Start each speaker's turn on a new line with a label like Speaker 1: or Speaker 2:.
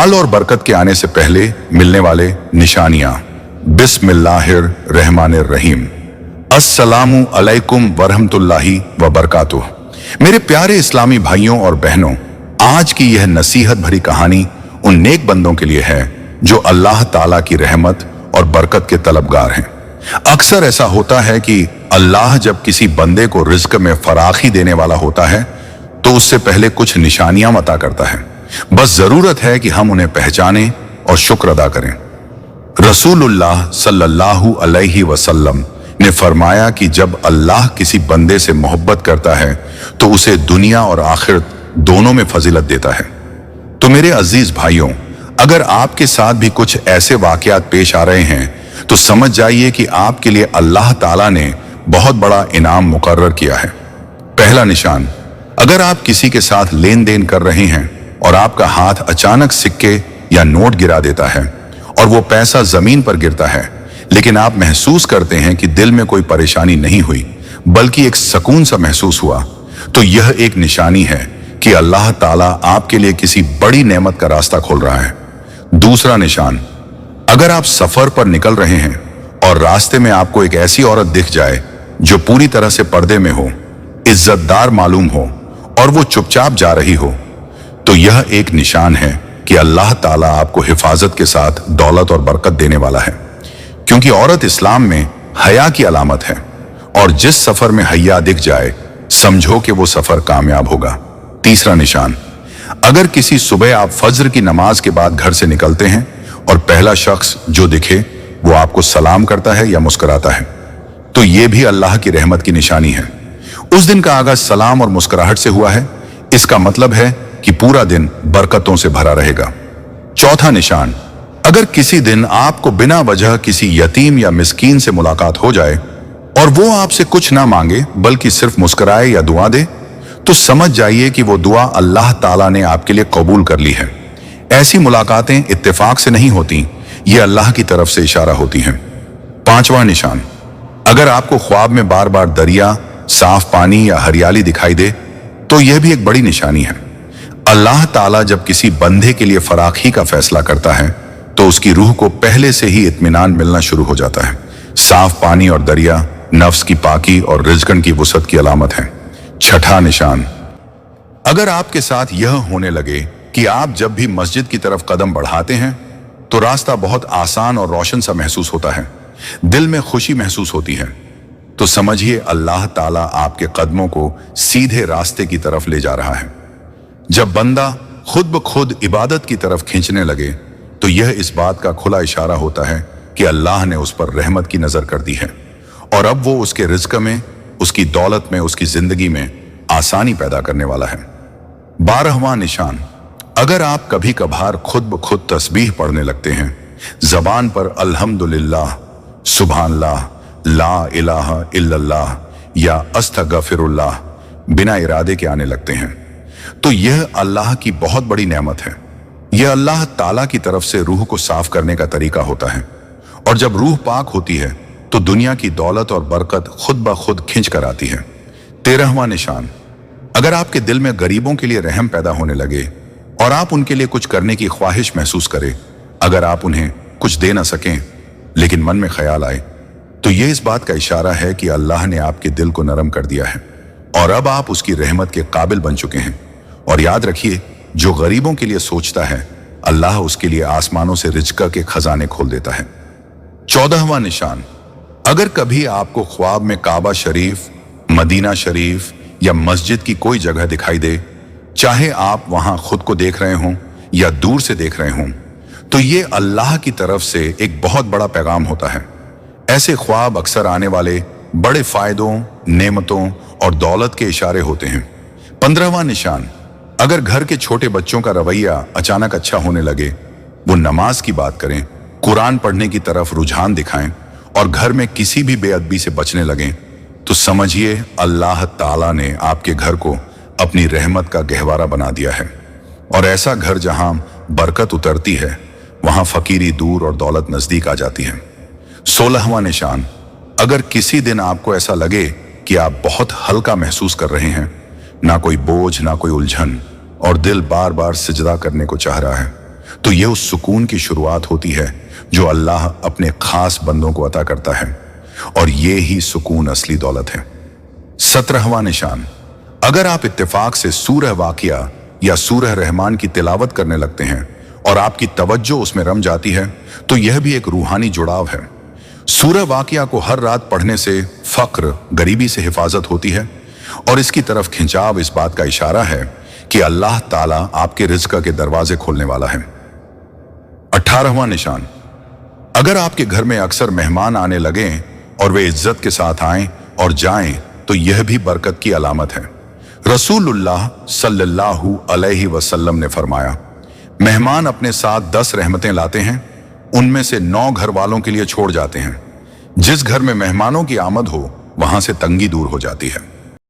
Speaker 1: माल और बरकत के आने से पहले मिलने वाले निशानियां। बिस्मिल्लाहिर्रहमानिर्रहीम। अस्सलामु अलैकुम वरहमतुल्लाहि वबरकातुह। मेरे प्यारे इस्लामी भाइयों और बहनों, आज की यह नसीहत भरी कहानी उन नेक बंदों के लिए है जो अल्लाह ताला की रहमत और बरकत के तलबगार हैं। अक्सर ऐसा होता है कि अल्लाह जब किसी बंदे को रिज्क में फराखी देने वाला होता है तो उससे पहले कुछ निशानियां अता करता है। बस जरूरत है कि हम उन्हें पहचानें और शुक्र अदा करें। रसूलुल्लाह सल्लल्लाहु अलैहि वसल्लम ने फरमाया कि जब अल्लाह किसी बंदे से मोहब्बत करता है तो उसे दुनिया और आखिरत दोनों में फजीलत देता है। तो मेरे अजीज भाइयों, अगर आपके साथ भी कुछ ऐसे वाकयात पेश आ रहे हैं तो समझ जाइए कि आपके लिए अल्लाह ताला ने बहुत बड़ा इनाम मुकर्रर किया है। पहला निशान, अगर आप किसी के साथ लेन देन कर रहे हैं और आपका हाथ अचानक सिक्के या नोट गिरा देता है और वो पैसा जमीन पर गिरता है, लेकिन आप महसूस करते हैं कि दिल में कोई परेशानी नहीं हुई बल्कि एक सुकून सा महसूस हुआ, तो यह एक निशानी है कि अल्लाह ताला आपके लिए किसी बड़ी नेमत का रास्ता खोल रहा है। दूसरा निशान, अगर आप सफर पर निकल रहे हैं और रास्ते में आपको एक ऐसी औरत दिख जाए जो पूरी तरह से पर्दे में हो, इज्जतदार मालूम हो और वो चुपचाप जा रही हो, तो यह एक निशान है कि अल्लाह ताला आपको हिफाजत के साथ दौलत और बरकत देने वाला है, क्योंकि औरत इस्लाम में हया की अलामत है और जिस सफर में हया दिख जाए समझो कि वो सफर कामयाब होगा। तीसरा निशान, अगर किसी सुबह आप फज्र की नमाज के बाद घर से निकलते हैं और पहला शख्स जो दिखे वो आपको सलाम करता है या मुस्कुराता है, तो ये भी अल्लाह की रहमत की निशानी है। उस दिन का आगाज सलाम और मुस्कुराहट से हुआ है, इसका मतलब है कि पूरा दिन बरकतों से भरा रहेगा। चौथा निशान, अगर किसी दिन आपको बिना वजह किसी यतीम या मिस्कीन से मुलाकात हो जाए और वो आपसे कुछ ना मांगे बल्कि सिर्फ मुस्कुराए या दुआ दे, तो समझ जाइए कि वो दुआ अल्लाह ताला ने आपके लिए कबूल कर ली है। ऐसी मुलाकातें इत्तेफाक से नहीं होती, ये अल्लाह की तरफ से इशारा होती हैं। पांचवा निशान, अगर आपको ख्वाब में बार बार दरिया, साफ पानी या हरियाली दिखाई दे तो यह भी एक बड़ी निशानी है। अल्लाह ताला जब किसी बंदे के लिए फराखी का फैसला करता है तो उसकी रूह को पहले से ही इत्मीनान मिलना शुरू हो जाता है। साफ पानी और दरिया नफ्स की पाकी और रिज़्क़न की वुसअत की अलामत है। छठा निशान, अगर आपके साथ यह होने लगे कि आप जब भी मस्जिद की तरफ कदम बढ़ाते हैं तो रास्ता बहुत आसान और रोशन सा महसूस होता है, दिल में खुशी महसूस होती है, तो समझिए अल्लाह ताला आपके कदमों को सीधे रास्ते की तरफ ले जा रहा है। जब बंदा खुद ब खुद इबादत की तरफ खींचने लगे तो यह इस बात का खुला इशारा होता है कि अल्लाह ने उस पर रहमत की नजर कर दी है और अब वो उसके रिज़्क़ में, उसकी दौलत में, उसकी जिंदगी में आसानी पैदा करने वाला है। 12वां निशान, अगर आप कभी कभार खुद ब खुद तस्बीह पढ़ने लगते हैं, जबान पर अल्हम्दुलिल्लाह, सुभानल्लाह, ला इलाहा इल्लल्लाह या अस्तगफिरुल्लाह बिना इरादे के आने लगते हैं, तो यह अल्लाह की बहुत बड़ी नेमत है। यह अल्लाह ताला की तरफ से रूह को साफ करने का तरीका होता है और जब रूह पाक होती है तो दुनिया की दौलत और बरकत खुद ब खुद खिंच कर आती है। 13वां निशान, अगर आपके दिल में गरीबों के लिए रहम पैदा होने लगे और आप उनके लिए कुछ करने की ख्वाहिश महसूस करें, अगर आप उन्हें कुछ दे ना सकें लेकिन मन में ख्याल आए, तो यह इस बात का इशारा है कि अल्लाह ने आपके दिल को नरम कर दिया है और अब आप उसकी रहमत के काबिल बन चुके हैं। और याद रखिए, जो गरीबों के लिए सोचता है अल्लाह उसके लिए आसमानों से रिज़्क़ के खजाने खोल देता है। 14वां निशान, अगर कभी आपको ख्वाब में काबा शरीफ, मदीना शरीफ या मस्जिद की कोई जगह दिखाई दे, चाहे आप वहां खुद को देख रहे हों या दूर से देख रहे हों, तो ये अल्लाह की तरफ से एक बहुत बड़ा पैगाम होता है। ऐसे ख्वाब अक्सर आने वाले बड़े फायदों, नेमतों और दौलत के इशारे होते हैं। 15वां निशान, अगर घर के छोटे बच्चों का रवैया अचानक अच्छा होने लगे, वो नमाज की बात करें, कुरान पढ़ने की तरफ रुझान दिखाएं और घर में किसी भी बेअदबी से बचने लगें, तो समझिए अल्लाह ताला ने आपके घर को अपनी रहमत का गहवारा बना दिया है। और ऐसा घर जहां बरकत उतरती है वहां फकीरी दूर और दौलत नजदीक आ जाती है। 16वां निशान, अगर किसी दिन आपको ऐसा लगे कि आप बहुत हल्का महसूस कर रहे हैं, ना कोई बोझ, ना कोई उलझन, और दिल बार बार सिजदा करने को चाह रहा है, तो यह उस सुकून की शुरुआत होती है जो अल्लाह अपने खास बंदों को अता करता है, और ये ही सुकून असली दौलत है। 17वां निशान, अगर आप इत्तेफाक से सूरह वाकिया या सूरह रहमान की तिलावत करने लगते हैं और आपकी तवज्जो उसमें रम जाती है, तो यह भी एक रूहानी जुड़ाव है। सूरह वाकिया को हर रात पढ़ने से फक्र, गरीबी से हिफाजत होती है, और इसकी तरफ खिंचाव इस बात का इशारा है कि अल्लाह ताला आपके रिज़्क़ के दरवाजे खोलने वाला है। 18वां निशान, अगर आपके घर में अक्सर मेहमान आने लगें और वे इज्जत के साथ आएं और जाएं, तो यह भी बरकत की अलामत है। रसूलुल्लाह सल्लल्लाहु अलैहि वसल्लम ने फरमाया, मेहमान अपने साथ 10 रहमतें लाते हैं, उनमें से 9 घर वालों के लिए छोड़ जाते हैं। जिस घर में मेहमानों की आमद हो, वहां से तंगी दूर हो जाती है।